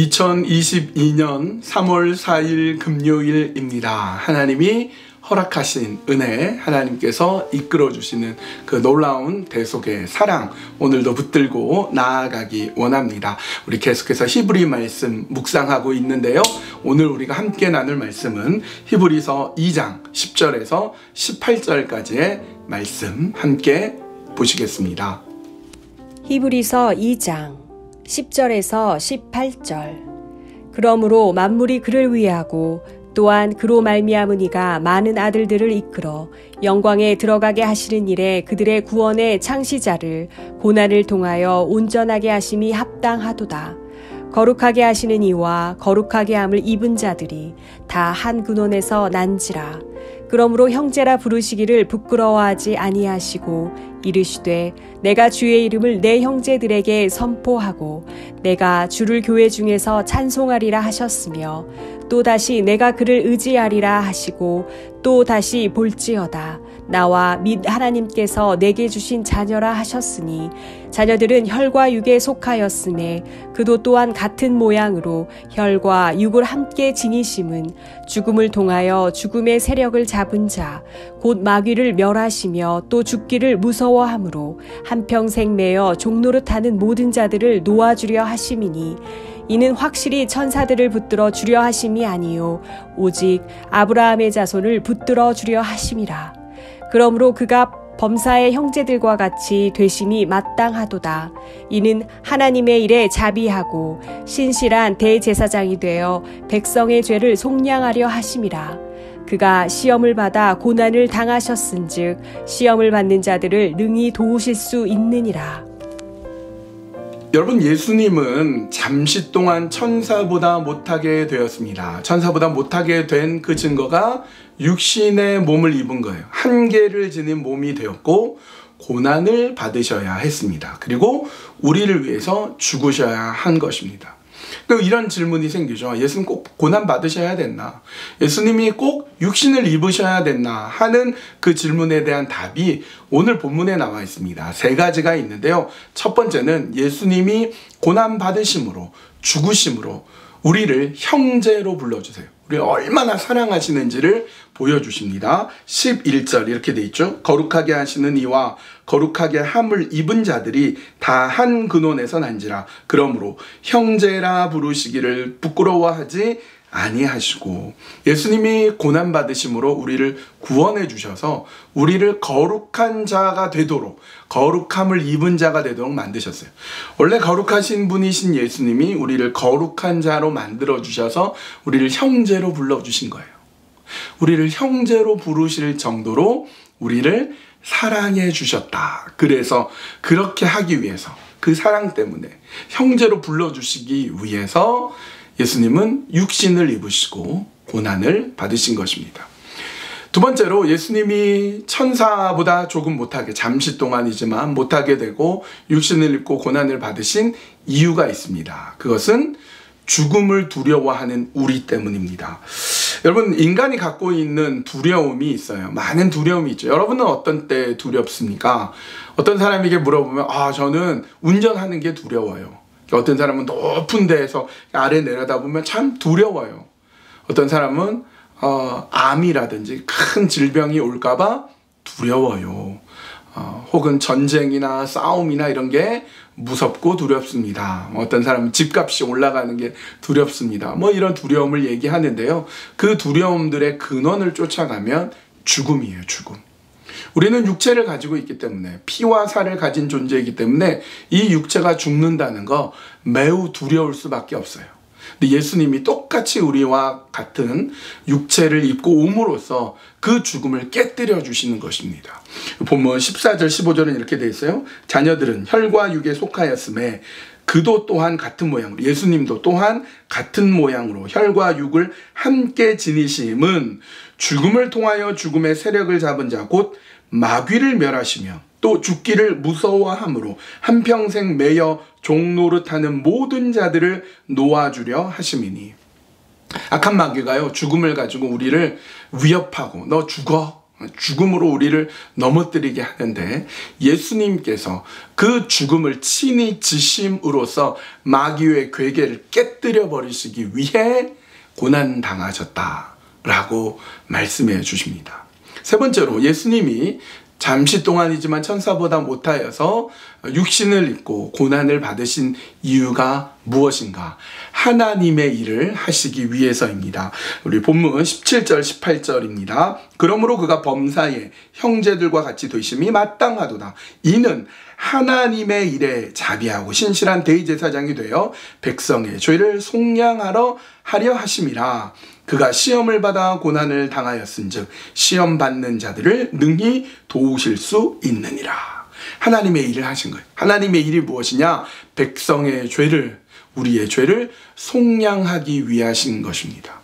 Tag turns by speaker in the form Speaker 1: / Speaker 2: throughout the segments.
Speaker 1: 2022년 3월 4일 금요일입니다. 하나님이 허락하신 은혜, 하나님께서 이끌어주시는 그 놀라운 대속의 사랑, 오늘도 붙들고 나아가기 원합니다. 우리 계속해서 히브리 말씀 묵상하고 있는데요. 오늘 우리가 함께 나눌 말씀은 히브리서 2장 10절에서 18절까지의 말씀 함께 보시겠습니다.
Speaker 2: 히브리서 2장 10절에서 18절. 그러므로 만물이 그를 위하고 또한 그로 말미암으니가 많은 아들들을 이끌어 영광에 들어가게 하시는 일에 그들의 구원의 창시자를 고난을 통하여 온전하게 하심이 합당하도다. 거룩하게 하시는 이와 거룩하게 함을 입은 자들이 다 한 근원에서 난지라. 그러므로 형제라 부르시기를 부끄러워하지 아니하시고 이르시되 내가 주의 이름을 내 형제들에게 선포하고 내가 주를 교회 중에서 찬송하리라 하셨으며 또다시 내가 그를 의지하리라 하시고 또다시 볼지어다 나와 및 하나님께서 내게 주신 자녀라 하셨으니 자녀들은 혈과 육에 속하였음에 그도 또한 같은 모양으로 혈과 육을 함께 지니심은 죽음을 통하여 죽음의 세력을 잡은 자 곧 마귀를 멸하시며 또 죽기를 무서워함으로 한평생 매여 종노릇하는 모든 자들을 놓아주려 하심이니 이는 확실히 천사들을 붙들어 주려 하심이 아니요 오직 아브라함의 자손을 붙들어 주려 하심이라. 그러므로 그가 범사의 형제들과 같이 되심이 마땅하도다. 이는 하나님의 일에 자비하고 신실한 대제사장이 되어 백성의 죄를 속량하려 하심이라. 그가 시험을 받아 고난을 당하셨은즉 시험을 받는 자들을 능히 도우실 수 있느니라.
Speaker 1: 여러분, 예수님은 잠시 동안 천사보다 못하게 되었습니다. 천사보다 못하게 된 그 증거가 육신의 몸을 입은 거예요. 한계를 지닌 몸이 되었고 고난을 받으셔야 했습니다. 그리고 우리를 위해서 죽으셔야 한 것입니다. 이런 질문이 생기죠. 예수님 꼭 고난 받으셔야 됐나? 예수님이 꼭 육신을 입으셔야 됐나? 하는 그 질문에 대한 답이 오늘 본문에 나와 있습니다. 세 가지가 있는데요. 첫 번째는 예수님이 고난 받으심으로, 죽으심으로 우리를 형제로 불러주세요. 우리를 얼마나 사랑하시는지를 보여주십니다. 11절 이렇게 돼 있죠. 거룩하게 하시는 이와 거룩하게 함을 입은 자들이 다 한 근원에서 난지라. 그러므로 형제라 부르시기를 부끄러워하지 아니하시고, 예수님이 고난 받으심으로 우리를 구원해 주셔서 우리를 거룩한 자가 되도록, 거룩함을 입은 자가 되도록 만드셨어요. 원래 거룩하신 분이신 예수님이 우리를 거룩한 자로 만들어 주셔서 우리를 형제로 불러 주신 거예요. 우리를 형제로 부르실 정도로 우리를 사랑해 주셨다. 그래서 그렇게 하기 위해서, 그 사랑 때문에 형제로 불러주시기 위해서 예수님은 육신을 입으시고 고난을 받으신 것입니다. 두 번째로, 예수님이 천사보다 조금 못하게, 잠시 동안이지만 못하게 되고 육신을 입고 고난을 받으신 이유가 있습니다. 그것은 죽음을 두려워하는 우리 때문입니다. 여러분, 인간이 갖고 있는 두려움이 있어요. 많은 두려움이 있죠. 여러분은 어떤 때 두렵습니까? 어떤 사람에게 물어보면 저는 운전하는 게 두려워요. 어떤 사람은 높은 데에서 아래 내려다보면 참 두려워요. 어떤 사람은 암이라든지 큰 질병이 올까봐 두려워요. 혹은 전쟁이나 싸움이나 이런 게 무섭고 두렵습니다. 어떤 사람은 집값이 올라가는 게 두렵습니다. 이런 두려움을 얘기하는데요. 그 두려움들의 근원을 쫓아가면 죽음이에요, 죽음. 우리는 육체를 가지고 있기 때문에, 피와 살을 가진 존재이기 때문에 이 육체가 죽는다는 거 매우 두려울 수밖에 없어요. 근데 예수님이 똑같이 우리와 같은 육체를 입고 옴으로써 그 죽음을 깨뜨려 주시는 것입니다. 본문 14절 15절은 이렇게 되어 있어요. 자녀들은 혈과 육에 속하였음에 그도 또한 같은 모양으로, 예수님도 또한 같은 모양으로 혈과 육을 함께 지니심은 죽음을 통하여 죽음의 세력을 잡은 자 곧 마귀를 멸하시며 또 죽기를 무서워함으로 한평생 매여 종노릇하는 모든 자들을 놓아주려 하심이니. 악한 마귀가요, 죽음을 가지고 우리를 위협하고 너 죽어, 죽음으로 우리를 넘어뜨리게 하는데, 예수님께서 그 죽음을 친히 지심으로써 마귀의 괴계를 깨뜨려 버리시기 위해 고난 당하셨다라고 말씀해 주십니다. 세 번째로, 예수님이 잠시 동안이지만 천사보다 못하여서 육신을 입고 고난을 받으신 이유가 무엇인가? 하나님의 일을 하시기 위해서입니다. 우리 본문 17절 18절입니다. 그러므로 그가 범사에 형제들과 같이 되심이 마땅하도다. 이는 하나님의 일에 자비하고 신실한 대제사장이 되어 백성의 죄를 속량하러 하려 하심이라. 그가 시험을 받아 고난을 당하였은즉 시험 받는 자들을 능히 도우실 수 있느니라. 하나님의 일을 하신 거예요. 하나님의 일이 무엇이냐? 백성의 죄를, 우리의 죄를 속량하기 위하신 것입니다.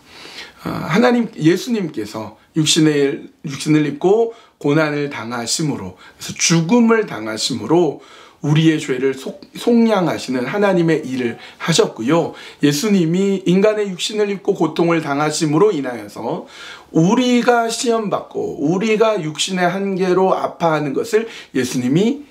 Speaker 1: 예수님께서 육신을 입고 고난을 당하심으로, 그래서 죽음을 당하심으로 우리의 죄를 속량하시는 하나님의 일을 하셨고요. 예수님이 인간의 육신을 입고 고통을 당하심으로 인하여서 우리가 시험받고 우리가 육신의 한계로 아파하는 것을 예수님이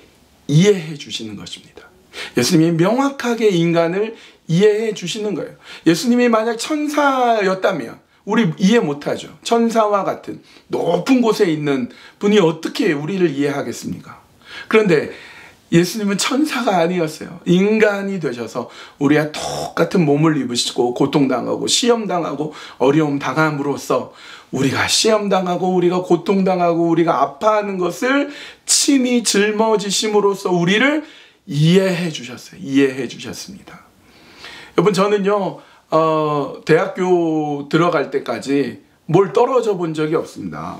Speaker 1: 이해해 주시는 것입니다. 예수님이 명확하게 인간을 이해해 주시는 거예요. 예수님이 만약 천사였다면 우리 이해 못하죠. 천사와 같은 높은 곳에 있는 분이 어떻게 우리를 이해하겠습니까? 그런데 예수님은 천사가 아니었어요. 인간이 되셔서 우리와 똑같은 몸을 입으시고 고통당하고 시험당하고 어려움 당함으로써 우리가 시험당하고 우리가 고통당하고 우리가 아파하는 것을 친히 짊어지심으로써 우리를 이해해 주셨어요. 이해해 주셨습니다. 여러분, 저는요 대학교 들어갈 때까지 뭘 떨어져 본 적이 없습니다.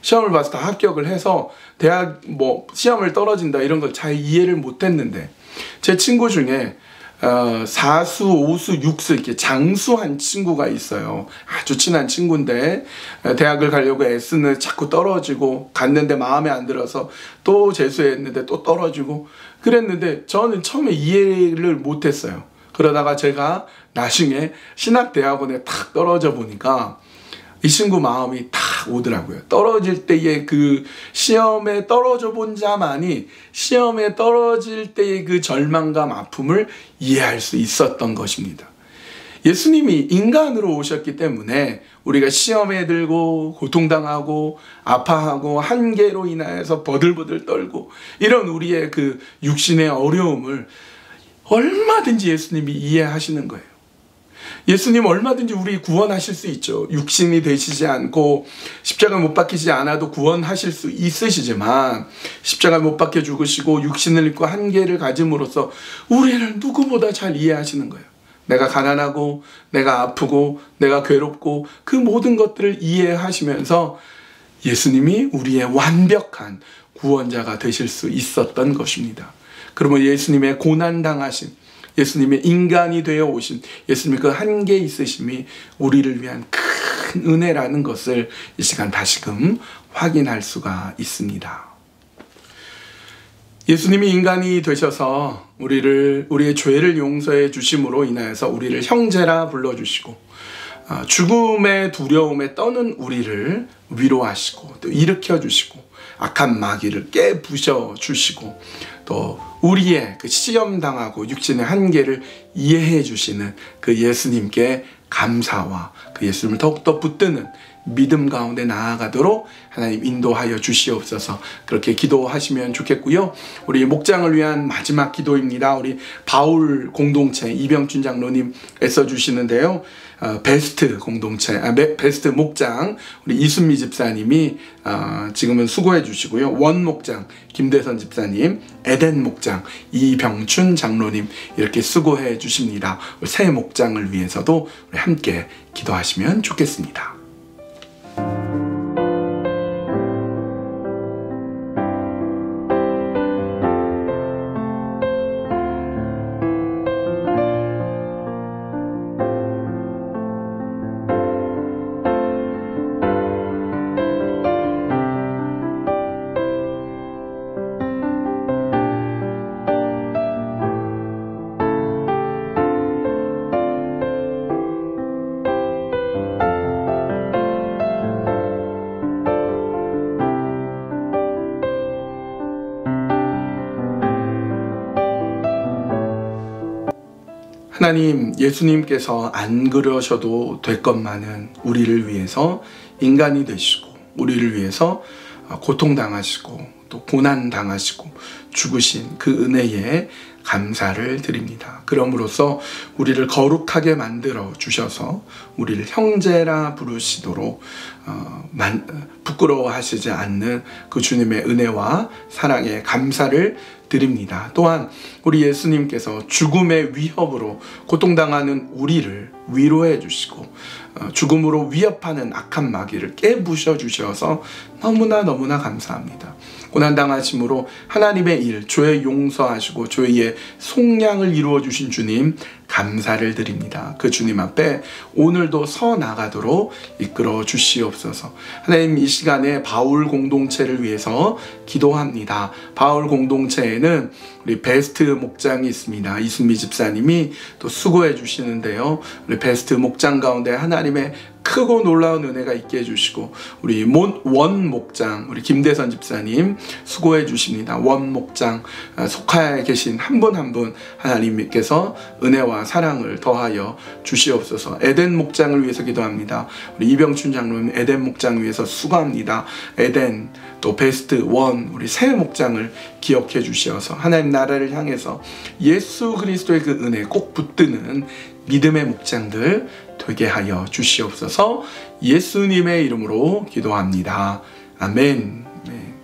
Speaker 1: 시험을 봐서 다 합격을 해서 대학 시험을 떨어진다 이런 걸 잘 이해를 못했는데, 제 친구 중에 4수, 5수, 6수 이렇게 장수한 친구가 있어요. 아주 친한 친구인데 대학을 가려고 애쓰는 자꾸 떨어지고, 갔는데 마음에 안 들어서 또 재수했는데 또 떨어지고 그랬는데 저는 처음에 이해를 못했어요. 그러다가 제가 나중에 신학대학원에 탁 떨어져 보니까 이 친구 마음이 탁 오더라고요. 떨어질 때의 그 시험에 떨어져 본 자만이 시험에 떨어질 때의 그 절망감, 아픔을 이해할 수 있었던 것입니다. 예수님이 인간으로 오셨기 때문에 우리가 시험에 들고 고통당하고 아파하고 한계로 인하여서 버들버들 떨고 이런 우리의 그 육신의 어려움을 얼마든지 예수님이 이해하시는 거예요. 예수님 얼마든지 우리 구원하실 수 있죠. 육신이 되시지 않고 십자가 못 박히지 않아도 구원하실 수 있으시지만, 십자가 못 박혀 죽으시고 육신을 입고 한계를 가짐으로써 우리를 누구보다 잘 이해하시는 거예요. 내가 가난하고 내가 아프고 내가 괴롭고 그 모든 것들을 이해하시면서 예수님이 우리의 완벽한 구원자가 되실 수 있었던 것입니다. 그러면 예수님의 고난당하심, 예수님의 인간이 되어 오신 예수님의 그 한계 있으심이 우리를 위한 큰 은혜라는 것을 이 시간 다시금 확인할 수가 있습니다. 예수님이 인간이 되셔서 우리의 죄를 용서해 주심으로 인하여서 우리를 형제라 불러주시고, 죽음의 두려움에 떠는 우리를 위로하시고 또 일으켜 주시고, 악한 마귀를 깨부셔 주시고, 또 우리의 그 시험당하고 육신의 한계를 이해해 주시는 그 예수님께 감사와 그 예수님을 더욱더 붙드는 믿음 가운데 나아가도록 하나님 인도하여 주시옵소서. 그렇게 기도하시면 좋겠고요. 우리 목장을 위한 마지막 기도입니다. 우리 바울 공동체 이병춘 장로님 애써주시는데요. 베스트 공동체, 베스트 목장 우리 이순미 집사님이 지금은 수고해 주시고요. 원 목장 김대선 집사님, 에덴 목장 이병춘 장로님 이렇게 수고해 주십니다. 새 목장을 위해서도 우리 함께 기도하시면 좋겠습니다. 하나님, 예수님께서 안 그러셔도 될 것만은 우리를 위해서 인간이 되시고 우리를 위해서 고통당하시고 또 고난당하시고 죽으신 그 은혜에 감사를 드립니다. 그럼으로써 우리를 거룩하게 만들어 주셔서 우리를 형제라 부르시도록 부끄러워하시지 않는 그 주님의 은혜와 사랑에 감사를 드립니다. 또한 우리 예수님께서 죽음의 위협으로 고통당하는 우리를 위로해 주시고 죽음으로 위협하는 악한 마귀를 깨부셔 주셔서 너무나 감사합니다. 고난당하심으로 하나님의 일, 죄 용서하시고 죄의 속량을 이루어 주신 주님 감사를 드립니다. 그 주님 앞에 오늘도 서 나가도록 이끌어 주시옵소서. 하나님, 이 시간에 바울 공동체를 위해서 기도합니다. 바울 공동체에는 우리 베스트 목장이 있습니다. 이순미 집사님이 또 수고해 주시는데요. 우리 베스트 목장 가운데 하나님의 크고 놀라운 은혜가 있게 해주시고 우리 원 목장, 우리 김대선 집사님 수고해 주십니다. 원 목장 속하에 계신 한 분 한 분 하나님께서 은혜와 사랑을 더하여 주시옵소서. 에덴 목장을 위해서 기도합니다. 우리 이병춘 장로님 에덴 목장 위해서 수고합니다. 에덴 또 베스트 원 우리 새 목장을 기억해 주시어서 하나님 나라를 향해서 예수 그리스도의 그 은혜 꼭 붙드는 믿음의 목장들 되게 하여 주시옵소서. 예수님의 이름으로 기도합니다. 아멘. 네.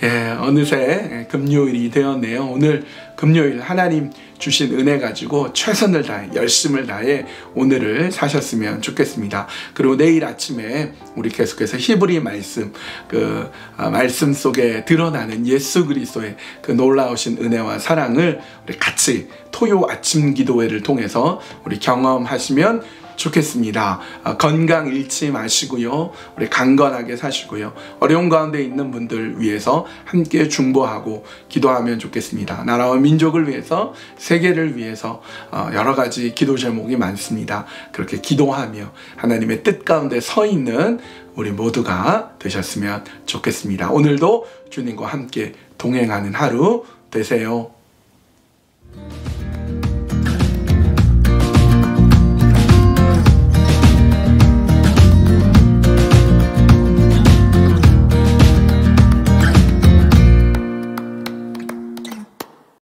Speaker 1: 예, 어느새 금요일이 되었네요. 오늘 금요일 하나님 주신 은혜 가지고 최선을 다해 열심을 다해 오늘을 사셨으면 좋겠습니다. 그리고 내일 아침에 우리 계속해서 히브리 말씀 말씀 속에 드러나는 예수 그리스도의 그 놀라우신 은혜와 사랑을 우리 같이 토요 아침 기도회를 통해서 우리 경험하시면 좋겠습니다. 건강 잃지 마시고요. 우리 강건하게 사시고요. 어려운 가운데 있는 분들 위해서 함께 중보하고 기도하면 좋겠습니다. 나라와 민족을 위해서, 세계를 위해서 여러 가지 기도 제목이 많습니다. 그렇게 기도하며 하나님의 뜻 가운데 서 있는 우리 모두가 되셨으면 좋겠습니다. 오늘도 주님과 함께 동행하는 하루 되세요.